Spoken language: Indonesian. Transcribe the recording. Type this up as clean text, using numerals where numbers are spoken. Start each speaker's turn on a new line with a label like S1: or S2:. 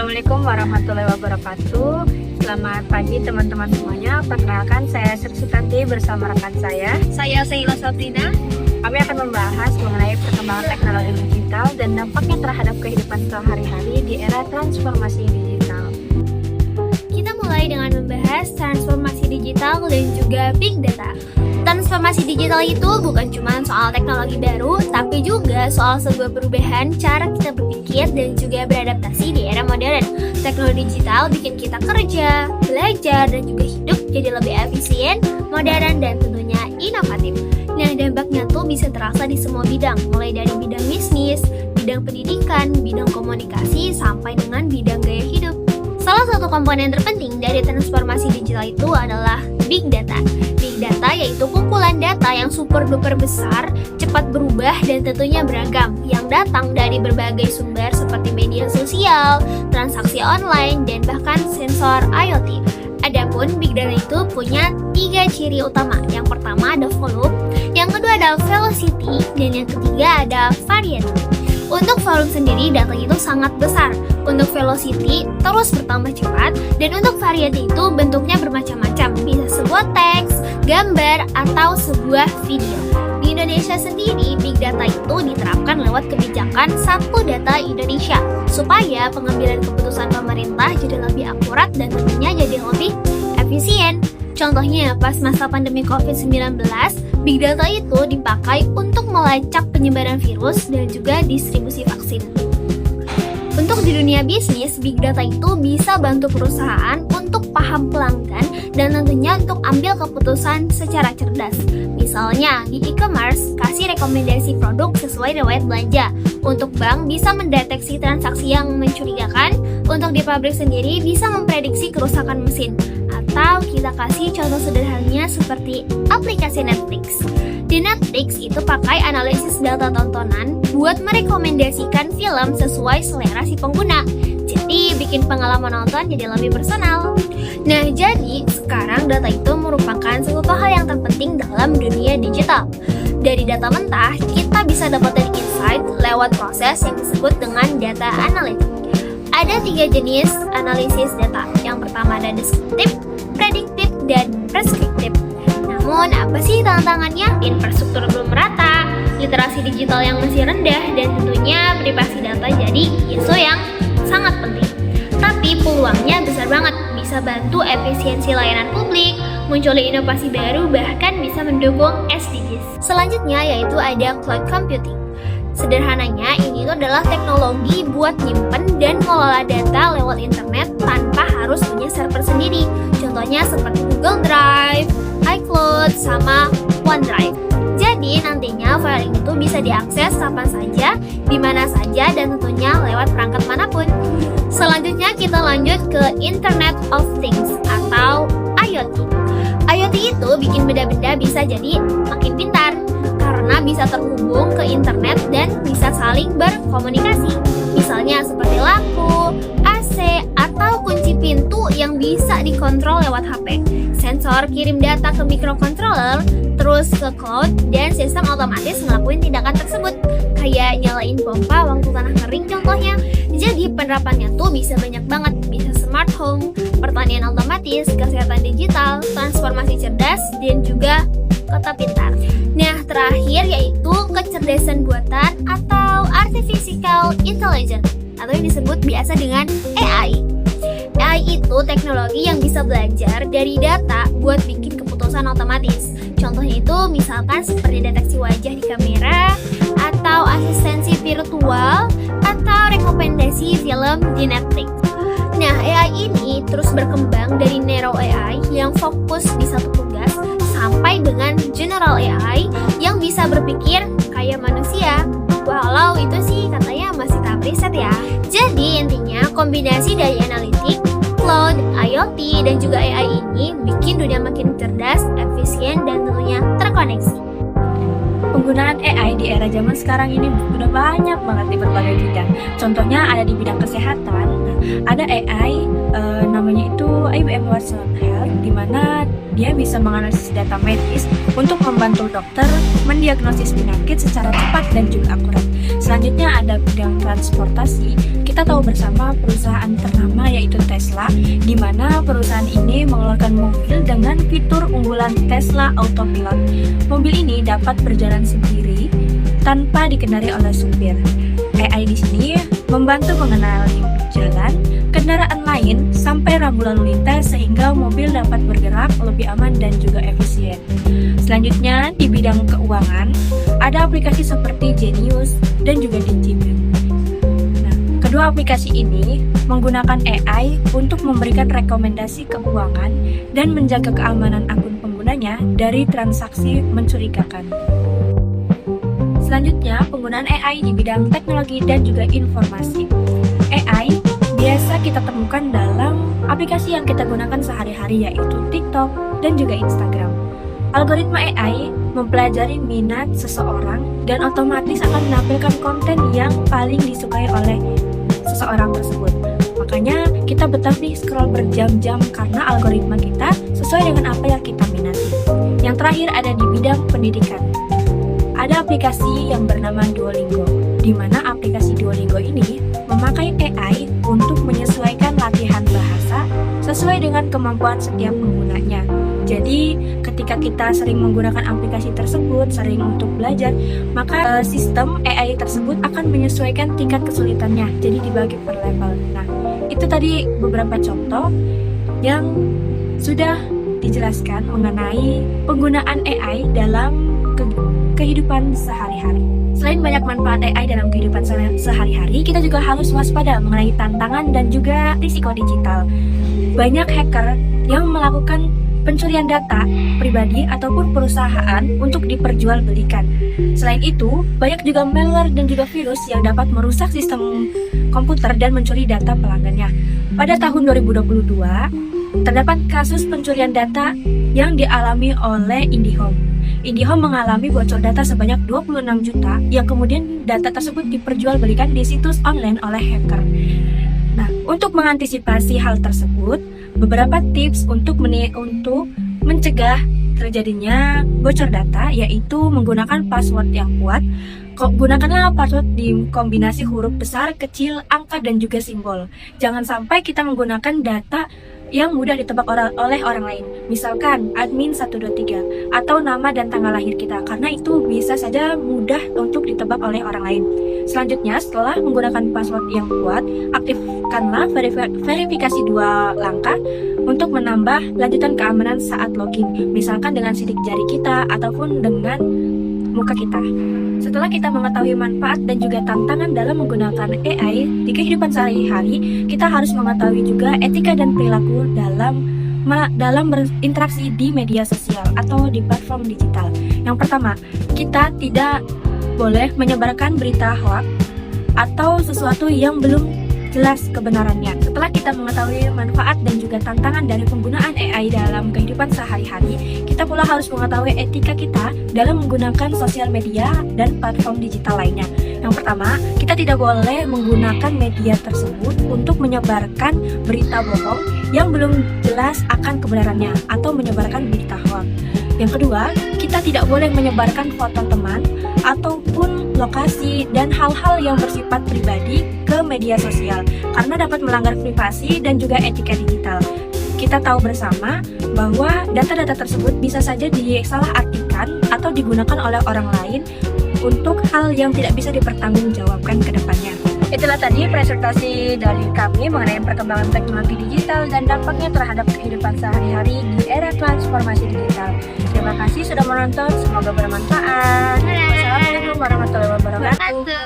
S1: Assalamualaikum warahmatullahi wabarakatuh. Selamat pagi teman-teman semuanya. Perkenalkan, saya Sri Sutanti bersama rekan saya
S2: Saila Sabrina.
S1: Kami akan membahas mengenai perkembangan teknologi digital dan dampaknya terhadap kehidupan sehari-hari di era transformasi digital.
S2: Kita mulai dengan membahas transformasi digital dan juga big data. Transformasi digital itu bukan cuma soal teknologi baru, tapi juga soal sebuah perubahan cara kita berpikir dan juga beradaptasi di era modern. Teknologi digital bikin kita kerja, belajar, dan juga hidup jadi lebih efisien, modern, dan tentunya inovatif. Nah, dampaknya tuh bisa terasa di semua bidang, mulai dari bidang bisnis, bidang pendidikan, bidang komunikasi, sampai dengan bidang gaya hidup. Salah satu komponen terpenting dari transformasi digital itu adalah big data. Big data yaitu kumpulan data yang super duper besar, cepat berubah dan tentunya beragam, yang datang dari berbagai sumber seperti media sosial, transaksi online, dan bahkan sensor IoT. Adapun big data itu punya 3 ciri utama. Yang pertama ada volume, yang kedua ada velocity, dan yang ketiga ada variety. Untuk volume sendiri, data itu sangat besar. Untuk velocity, terus bertambah cepat. Dan untuk variety itu bentuknya bermacam-macam. Bisa sebuah teks, gambar, atau sebuah video. Di Indonesia sendiri, big data itu diterapkan lewat kebijakan Satu Data Indonesia, supaya pengambilan keputusan pemerintah jadi lebih akurat dan tentunya jadi lebih efisien. Contohnya, pas masa pandemi COVID-19, big data itu dipakai untuk melacak penyebaran virus dan juga distribusi vaksin. Untuk di dunia bisnis, big data itu bisa bantu perusahaan untuk paham pelanggan dan tentunya untuk ambil keputusan secara cerdas. Misalnya, di e-commerce, kasih rekomendasi produk sesuai riwayat belanja. Untuk bank, bisa mendeteksi transaksi yang mencurigakan. Untuk di pabrik sendiri, bisa memprediksi kerusakan mesin. Atau kita kasih contoh sederhananya seperti aplikasi Netflix. Di Netflix itu pakai analisis data tontonan buat merekomendasikan film sesuai selera si pengguna. Jadi bikin pengalaman nonton jadi lebih personal. Nah, jadi sekarang data itu merupakan suatu hal yang terpenting dalam dunia digital. Dari data mentah, kita bisa dapetin insight lewat proses yang disebut dengan data analytics. Ada 3 jenis analisis data. Yang pertama ada deskriptif, prediktif, dan preskriptif. Namun, apa sih tantangannya? Infrastruktur belum merata, literasi digital yang masih rendah, dan tentunya privasi data jadi isu yang sangat penting. Tapi peluangnya besar banget, bisa bantu efisiensi layanan publik, munculin inovasi baru, bahkan bisa mendukung SDGs. Selanjutnya yaitu ada cloud computing. Sederhananya, ini itu adalah teknologi buat nyimpen dan mengelola data lewat internet tanpa harus punya server sendiri. Contohnya seperti Google Drive, iCloud, sama OneDrive. Jadi nantinya file itu bisa diakses kapan saja, di mana saja, dan tentunya lewat perangkat manapun. Selanjutnya kita lanjut ke Internet of Things atau IoT. IoT itu bikin benda-benda bisa jadi makin pintar, karena bisa terhubung ke internet dan bisa saling berkomunikasi. Misalnya seperti lampu, AC, atau kunci pintu yang bisa dikontrol lewat HP. Sensor kirim data ke microcontroller, terus ke cloud, dan sistem otomatis ngelakuin tindakan tersebut. Kayak nyalain pompa waktu tanah kering contohnya. Jadi penerapannya tuh bisa banyak banget. Bisa smart home, pertanian otomatis, kesehatan digital, transformasi cerdas, dan juga kota pintar. Nah, terakhir yaitu kecerdasan buatan atau artificial intelligence, atau yang disebut biasa dengan AI. AI itu teknologi yang bisa belajar dari data buat bikin keputusan otomatis. Contohnya itu misalkan seperti deteksi wajah di kamera, atau asistensi virtual, atau rekomendasi film di Netflix. Nah, AI ini terus berkembang dari narrow AI yang fokus di satu tugas, sampai dengan general AI yang bisa berpikir kayak manusia. Walau itu sih katanya masih tahap riset ya. Jadi intinya kombinasi dari analitik, cloud, IoT, dan juga AI ini bikin dunia makin cerdas, efisien, dan tentunya terkoneksi.
S1: Penggunaan AI di era zaman sekarang ini udah banyak banget di berbagai bidang. Contohnya ada di bidang kesehatan. Ada AI namanya itu IBM Watson Health, di mana dia bisa menganalisis data medis untuk membantu dokter mendiagnosis penyakit secara cepat dan juga akurat. Selanjutnya ada bidang transportasi. Kita tahu bersama perusahaan ternama Tesla, di mana perusahaan ini mengeluarkan mobil dengan fitur unggulan Tesla Autopilot. Mobil ini dapat berjalan sendiri tanpa dikendarai oleh supir. AI di sini membantu mengenali jalan, kendaraan lain, sampai rambu lalu lintas sehingga mobil dapat bergerak lebih aman dan juga efisien. Selanjutnya, di bidang keuangan, ada aplikasi seperti Genius dan juga Digimon. Nah, kedua aplikasi ini menggunakan AI untuk memberikan rekomendasi keuangan dan menjaga keamanan akun penggunanya dari transaksi mencurigakan. Selanjutnya, penggunaan AI di bidang teknologi dan juga informasi. AI biasa kita temukan dalam aplikasi yang kita gunakan sehari-hari, yaitu TikTok dan juga Instagram. Algoritma AI mempelajari minat seseorang dan otomatis akan menampilkan konten yang paling disukai oleh seseorang tersebut. Makanya kita betah nih scroll berjam-jam karena algoritma kita sesuai dengan apa yang kita minati. Yang terakhir ada di bidang pendidikan. Ada aplikasi yang bernama Duolingo, di mana aplikasi Duolingo ini memakai AI untuk menyesuaikan latihan bahasa sesuai dengan kemampuan setiap penggunanya. Jadi, ketika kita sering menggunakan aplikasi tersebut, sering untuk belajar, maka sistem AI tersebut akan menyesuaikan tingkat kesulitannya, jadi dibagi per level. Nah, itu tadi beberapa contoh yang sudah dijelaskan mengenai penggunaan AI dalam kehidupan sehari-hari. Selain banyak manfaat AI dalam kehidupan sehari-hari, kita juga harus waspada mengenai tantangan dan juga risiko digital. Banyak hacker yang melakukan pencurian data pribadi ataupun perusahaan untuk diperjualbelikan. Selain itu, banyak juga malware dan juga virus yang dapat merusak sistem komputer dan mencuri data pelanggannya. Pada tahun 2022, terdapat kasus pencurian data yang dialami oleh IndiHome. IndiHome mengalami bocor data sebanyak 26 juta yang kemudian data tersebut diperjualbelikan di situs online oleh hacker. Nah, untuk mengantisipasi hal tersebut, beberapa tips untuk mencegah terjadinya bocor data yaitu menggunakan password yang kuat. Gunakanlah password di kombinasi huruf besar, kecil, angka, dan juga simbol. Jangan sampai kita menggunakan data yang mudah ditebak oleh orang lain. Misalkan admin 123 atau nama dan tanggal lahir kita, karena itu bisa saja mudah untuk ditebak oleh orang lain. Selanjutnya, setelah menggunakan password yang kuat, aktifkanlah verifikasi 2 langkah untuk menambah lanjutan keamanan saat login. Misalkan dengan sidik jari kita ataupun dengan muka kita. Setelah kita mengetahui manfaat dan juga tantangan dalam menggunakan AI di kehidupan sehari-hari, kita harus mengetahui juga etika dan perilaku dalam berinteraksi di media sosial atau di platform digital. Yang pertama, kita tidak boleh menyebarkan berita hoax atau sesuatu yang belum jelas kebenarannya. Setelah kita mengetahui manfaat dan juga tantangan dari penggunaan AI dalam kehidupan sehari-hari, kita pula harus mengetahui etika kita dalam menggunakan sosial media dan platform digital lainnya. Yang pertama, kita tidak boleh menggunakan media tersebut untuk menyebarkan berita bohong yang belum jelas akan kebenarannya atau menyebarkan berita hoax. Yang kedua, kita tidak boleh menyebarkan foto teman ataupun lokasi dan hal-hal yang bersifat pribadi ke media sosial karena dapat melanggar privasi dan juga etika digital. Kita tahu bersama bahwa data-data tersebut bisa saja disalahartikan atau digunakan oleh orang lain untuk hal yang tidak bisa dipertanggungjawabkan ke depannya. Itulah tadi presentasi dari kami mengenai perkembangan teknologi digital dan dampaknya terhadap kehidupan sehari-hari di era transformasi digital. Terima kasih sudah menonton, semoga bermanfaat. Wassalamualaikum warahmatullahi wabarakatuh.